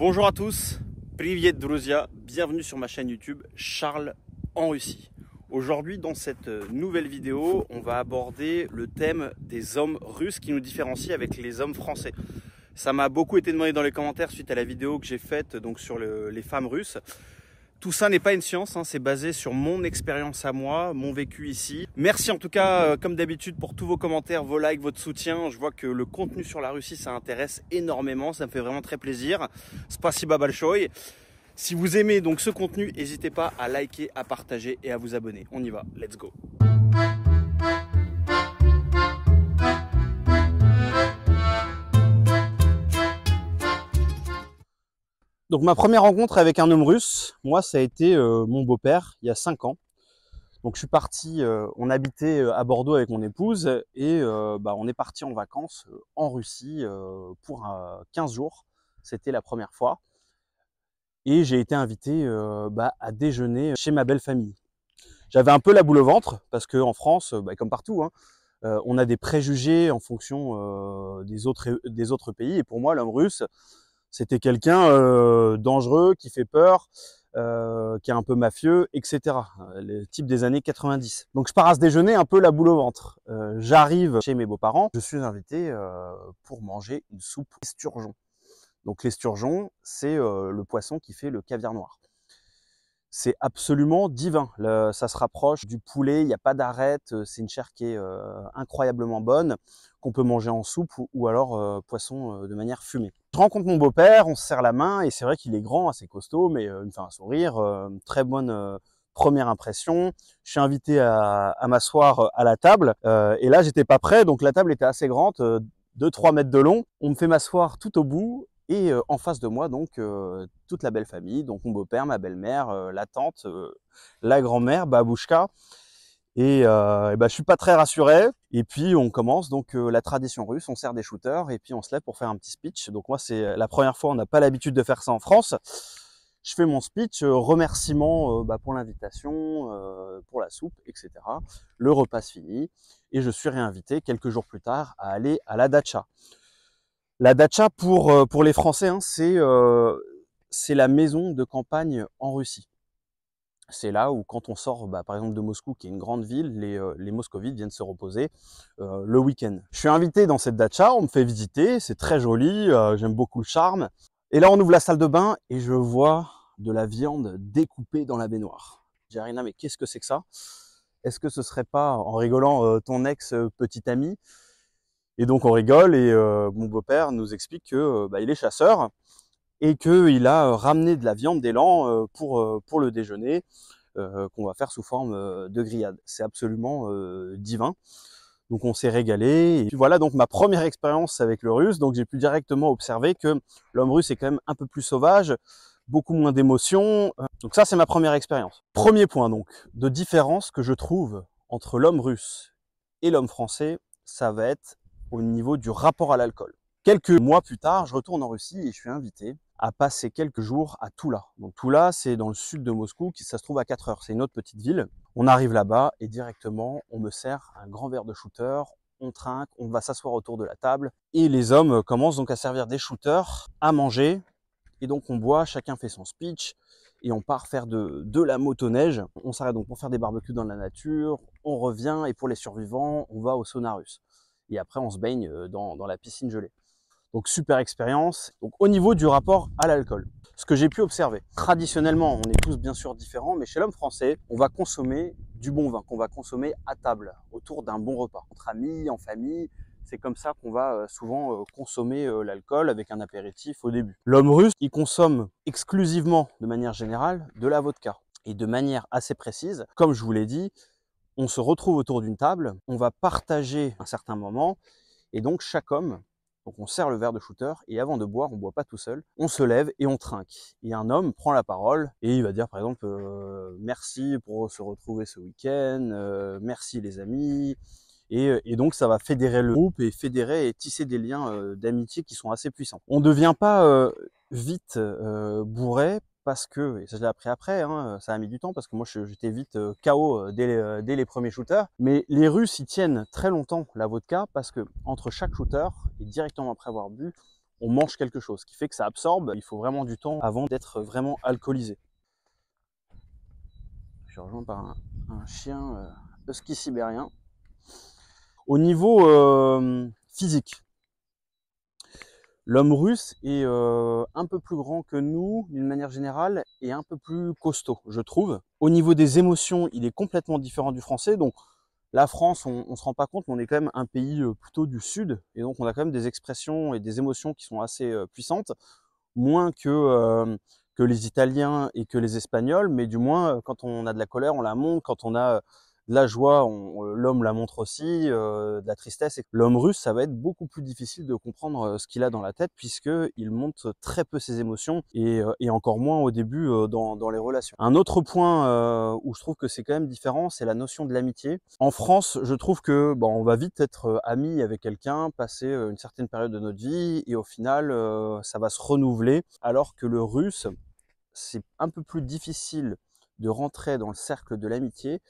Bonjour à tous, Privyet Druzia, bienvenue sur ma chaîne YouTube Charles en Russie. Aujourd'hui, dans cette nouvelle vidéo, on va aborder le thème des hommes russes qui nous différencient avec les hommes français. Ça m'a beaucoup été demandé dans les commentaires suite à la vidéo que j'ai faite donc sur les femmes russes. Tout ça n'est pas une science, hein, c'est basé sur mon expérience à moi, mon vécu ici. Merci en tout cas, comme d'habitude, pour tous vos commentaires, vos likes, votre soutien. Je vois que le contenu sur la Russie, ça intéresse énormément, ça me fait vraiment très plaisir. Spasiba большое. Si vous aimez donc ce contenu, n'hésitez pas à liker, à partager et à vous abonner. On y va, let's go. Donc ma première rencontre avec un homme russe, moi ça a été mon beau-père il y a 5 ans. Donc je suis parti, on habitait à Bordeaux avec mon épouse et on est parti en vacances en Russie pour 15 jours. C'était la première fois. Et j'ai été invité à déjeuner chez ma belle famille. J'avais un peu la boule au ventre parce qu'en France, comme partout, hein, on a des préjugés en fonction des autres pays. Et pour moi, l'homme russe, c'était quelqu'un dangereux, qui fait peur, qui est un peu mafieux, etc. Le type des années 90. Donc je pars à ce déjeuner un peu la boule au ventre. J'arrive chez mes beaux-parents, je suis invité pour manger une soupe esturgeon. Donc l'esturgeon, c'est le poisson qui fait le caviar noir. C'est absolument divin. Ça se rapproche du poulet, il n'y a pas d'arête, c'est une chair qui est incroyablement bonne, qu'on peut manger en soupe ou alors poisson de manière fumée. Je rencontre mon beau-père, on se serre la main et c'est vrai qu'il est grand, assez costaud, mais il me fait un sourire, très bonne première impression. Je suis invité à m'asseoir à la table et là j'étais pas prêt, donc la table était assez grande, 2-3 mètres de long. On me fait m'asseoir tout au bout. Et en face de moi, donc, toute la belle famille, donc mon beau-père, ma belle-mère, la tante, la grand-mère, Babouchka. Et je suis pas très rassuré. Et puis on commence donc la tradition russe, on sert des shooters et puis on se lève pour faire un petit speech. Donc moi, c'est la première fois, on n'a pas l'habitude de faire ça en France. Je fais mon speech, remerciement pour l'invitation, pour la soupe, etc. Le repas se finit et je suis réinvité quelques jours plus tard à aller à la datcha. La datcha, pour les Français, hein, c'est la maison de campagne en Russie. C'est là où, quand on sort, par exemple, de Moscou, qui est une grande ville, les moscovites viennent se reposer le week-end. Je suis invité dans cette datcha, on me fait visiter, c'est très joli, j'aime beaucoup le charme. Et là, on ouvre la salle de bain et je vois de la viande découpée dans la baignoire. Je dis, Arina, mais qu'est-ce que c'est que ça? Est-ce que ce serait pas, en rigolant, ton ex-petite amie? Et donc on rigole et mon beau-père nous explique que il est chasseur et qu'il a ramené de la viande d'élan pour le déjeuner qu'on va faire sous forme de grillade. C'est absolument divin. Donc on s'est régalé. Et puis voilà donc ma première expérience avec le russe. Donc j'ai pu directement observer que l'homme russe est quand même un peu plus sauvage, beaucoup moins d'émotions. Donc ça c'est ma première expérience. Premier point donc de différence que je trouve entre l'homme russe et l'homme français, ça va être au niveau du rapport à l'alcool. Quelques mois plus tard, je retourne en Russie et je suis invité à passer quelques jours à Toula. Donc Toula, c'est dans le sud de Moscou, ça se trouve à 4 heures. C'est une autre petite ville. On arrive là-bas et directement, on me sert un grand verre de shooter, on trinque, on va s'asseoir autour de la table et les hommes commencent donc à servir des shooters, à manger. Et donc on boit, chacun fait son speech et on part faire de la motoneige. On s'arrête donc pour faire des barbecues dans la nature, on revient et pour les survivants, on va au sauna russe. Et après, on se baigne dans la piscine gelée. Donc, super expérience. Donc, au niveau du rapport à l'alcool, ce que j'ai pu observer, traditionnellement, on est tous bien sûr différents, mais chez l'homme français, on va consommer du bon vin, qu'on va consommer à table, autour d'un bon repas, entre amis, en famille. C'est comme ça qu'on va souvent consommer l'alcool avec un apéritif au début. L'homme russe, il consomme exclusivement, de manière générale, de la vodka. Et de manière assez précise, comme je vous l'ai dit, on se retrouve autour d'une table, on va partager un certain moment, et donc chaque homme, donc on sert le verre de shooter, et avant de boire, on ne boit pas tout seul, on se lève et on trinque. Et un homme prend la parole, et il va dire par exemple merci pour se retrouver ce week-end, merci les amis, et donc ça va fédérer le groupe, et fédérer et tisser des liens d'amitié qui sont assez puissants. On ne devient pas vite bourré, parce que, et ça je l'ai appris après, hein, ça a mis du temps parce que moi j'étais vite KO dès les premiers shooters, mais les Russes ils tiennent très longtemps la vodka parce que entre chaque shooter et directement après avoir bu, on mange quelque chose, ce qui fait que ça absorbe. Il faut vraiment du temps avant d'être vraiment alcoolisé. Je suis rejoint par un chien husky sibérien. Au niveau physique, l'homme russe est un peu plus grand que nous d'une manière générale et un peu plus costaud, je trouve. Au niveau des émotions, il est complètement différent du français. Donc la France, on ne se rend pas compte, mais on est quand même un pays plutôt du sud. Et donc on a quand même des expressions et des émotions qui sont assez puissantes, moins que les Italiens et que les Espagnols. Mais du moins, quand on a de la colère, on la montre. Quand on a de la joie, l'homme la montre aussi, de la tristesse. Et l'homme russe, ça va être beaucoup plus difficile de comprendre ce qu'il a dans la tête, puisqu'il montre très peu ses émotions et encore moins au début dans les relations. Un autre point où je trouve que c'est quand même différent, c'est la notion de l'amitié. En France, je trouve que bon, on va vite être ami avec quelqu'un, passer une certaine période de notre vie, et au final, ça va se renouveler, alors que le russe, c'est un peu plus difficile de rentrer dans le cercle de l'amitié.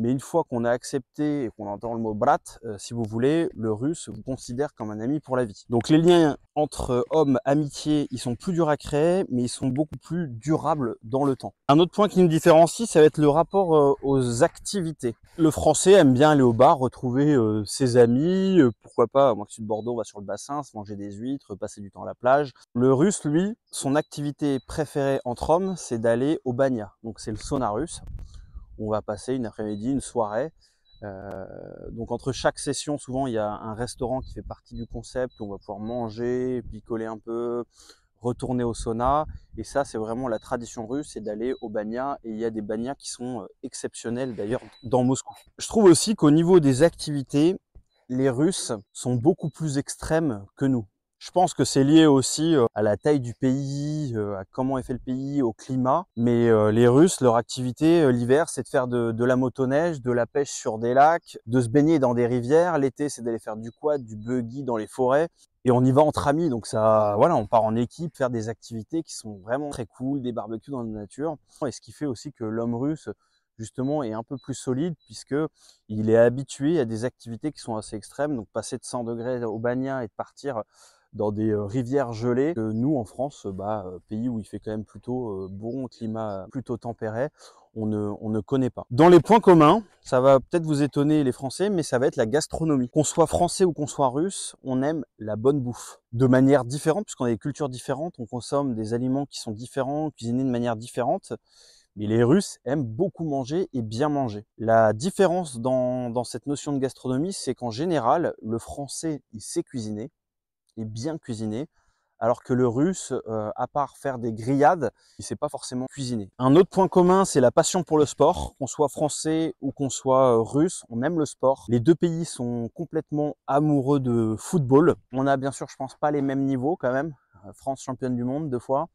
Mais une fois qu'on a accepté et qu'on entend le mot brat, si vous voulez, le russe vous considère comme un ami pour la vie. Donc les liens entre hommes, amitié, ils sont plus durs à créer, mais ils sont beaucoup plus durables dans le temps. Un autre point qui nous différencie, ça va être le rapport aux activités. Le français aime bien aller au bar, retrouver ses amis, pourquoi pas, moi qui suis de Bordeaux, on va sur le bassin, se manger des huîtres, passer du temps à la plage. Le russe, lui, son activité préférée entre hommes, c'est d'aller au banya. Donc c'est le sauna russe. On va passer une après-midi, une soirée. Donc entre chaque session, souvent il y a un restaurant qui fait partie du concept où on va pouvoir manger, picoler un peu, retourner au sauna. Et ça, c'est vraiment la tradition russe, c'est d'aller au banya. Et il y a des banyas qui sont exceptionnels d'ailleurs dans Moscou. Je trouve aussi qu'au niveau des activités, les Russes sont beaucoup plus extrêmes que nous. Je pense que c'est lié aussi à la taille du pays, à comment est fait le pays, au climat. Mais les Russes, leur activité l'hiver, c'est de faire de la motoneige, de la pêche sur des lacs, de se baigner dans des rivières. L'été, c'est d'aller faire du quad, du buggy dans les forêts. Et on y va entre amis, donc ça, voilà, on part en équipe, faire des activités qui sont vraiment très cool, des barbecues dans la nature. Et ce qui fait aussi que l'homme russe, justement, est un peu plus solide, puisque il est habitué à des activités qui sont assez extrêmes. Donc passer de 100 degrés au banya et de partir dans des rivières gelées, que nous en France, pays où il fait quand même plutôt bon, climat plutôt tempéré, on ne connaît pas. Dans les points communs, ça va peut-être vous étonner les Français, mais ça va être la gastronomie. Qu'on soit français ou qu'on soit russe, on aime la bonne bouffe. De manière différente, puisqu'on a des cultures différentes, on consomme des aliments qui sont différents, cuisinés de manière différente. Mais les Russes aiment beaucoup manger et bien manger. La différence dans cette notion de gastronomie, c'est qu'en général, le français, il sait cuisiner, et bien cuisiner, alors que le russe, à part faire des grillades, il sait pas forcément cuisiner. Un autre point commun, c'est la passion pour le sport. Qu'on soit français ou qu'on soit russe, on aime le sport. Les deux pays sont complètement amoureux de football. On a bien sûr, je pense, pas les mêmes niveaux quand même. France championne du monde 2 fois.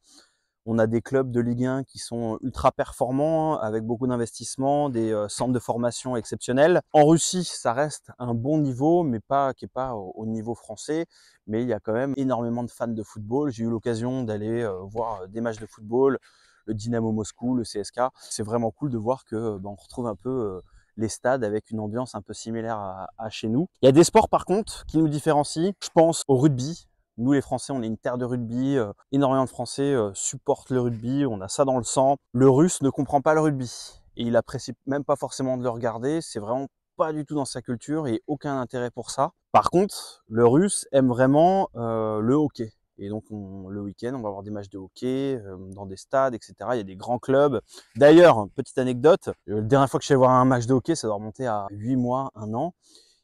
On a des clubs de Ligue 1 qui sont ultra performants, avec beaucoup d'investissements, des centres de formation exceptionnels. En Russie, ça reste un bon niveau, mais qui est pas au niveau français. Mais il y a quand même énormément de fans de football. J'ai eu l'occasion d'aller voir des matchs de football, le Dynamo Moscou, le CSK. C'est vraiment cool de voir que on retrouve un peu les stades avec une ambiance un peu similaire à chez nous. Il y a des sports par contre qui nous différencient. Je pense au rugby. Nous les Français, on est une terre de rugby, énormément de Français supportent le rugby, on a ça dans le sang. Le Russe ne comprend pas le rugby et il apprécie même pas forcément de le regarder, c'est vraiment pas du tout dans sa culture et aucun intérêt pour ça. Par contre, le Russe aime vraiment le hockey. Et donc le week-end, on va avoir des matchs de hockey dans des stades, etc. Il y a des grands clubs. D'ailleurs, petite anecdote, la dernière fois que je suis allé voir un match de hockey, ça doit remonter à 8 mois, 1 an.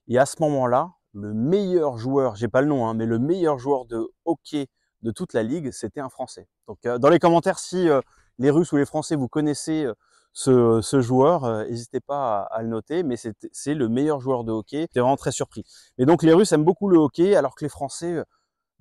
Et à ce moment-là, le meilleur joueur, j'ai pas le nom, mais le meilleur joueur de hockey de toute la ligue, c'était un Français. Donc dans les commentaires, si les Russes ou les Français, vous connaissez ce joueur, n'hésitez pas à le noter, mais c'est le meilleur joueur de hockey. J'étais vraiment très surpris. Et donc les Russes aiment beaucoup le hockey, alors que les Français,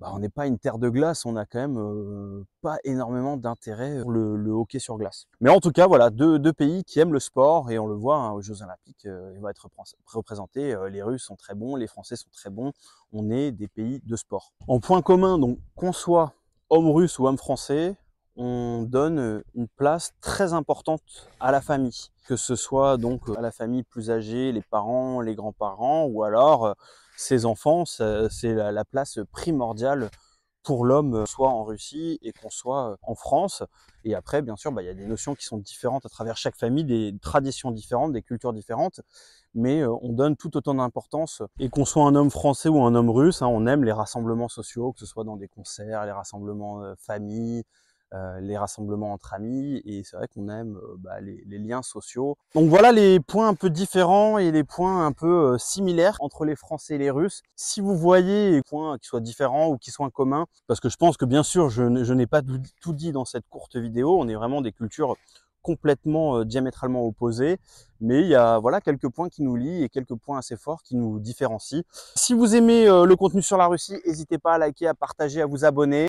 on n'est pas une terre de glace, on a quand même pas énormément d'intérêt pour le hockey sur glace. Mais en tout cas, voilà, deux pays qui aiment le sport, et on le voit aux Jeux Olympiques, il va être représenté. Les Russes sont très bons, les Français sont très bons. On est des pays de sport. En point commun, donc qu'on soit homme russe ou homme français, on donne une place très importante à la famille, que ce soit donc à la famille plus âgée, les parents, les grands-parents, ou alors ses enfants. C'est la place primordiale pour l'homme, soit en Russie et qu'on soit en France. Et après, bien sûr, il y a des notions qui sont différentes à travers chaque famille, des traditions différentes, des cultures différentes, mais on donne tout autant d'importance. Et qu'on soit un homme français ou un homme russe, hein, on aime les rassemblements sociaux, que ce soit dans des concerts, les rassemblements famille, les rassemblements entre amis, et c'est vrai qu'on aime les liens sociaux. Donc voilà les points un peu différents et les points un peu similaires entre les Français et les Russes. Si vous voyez des points qui soient différents ou qui soient communs, parce que je pense que bien sûr je n'ai pas tout dit dans cette courte vidéo, on est vraiment des cultures complètement diamétralement opposées, mais il y a voilà quelques points qui nous lient et quelques points assez forts qui nous différencient. Si vous aimez le contenu sur la Russie, n'hésitez pas à liker, à partager, à vous abonner.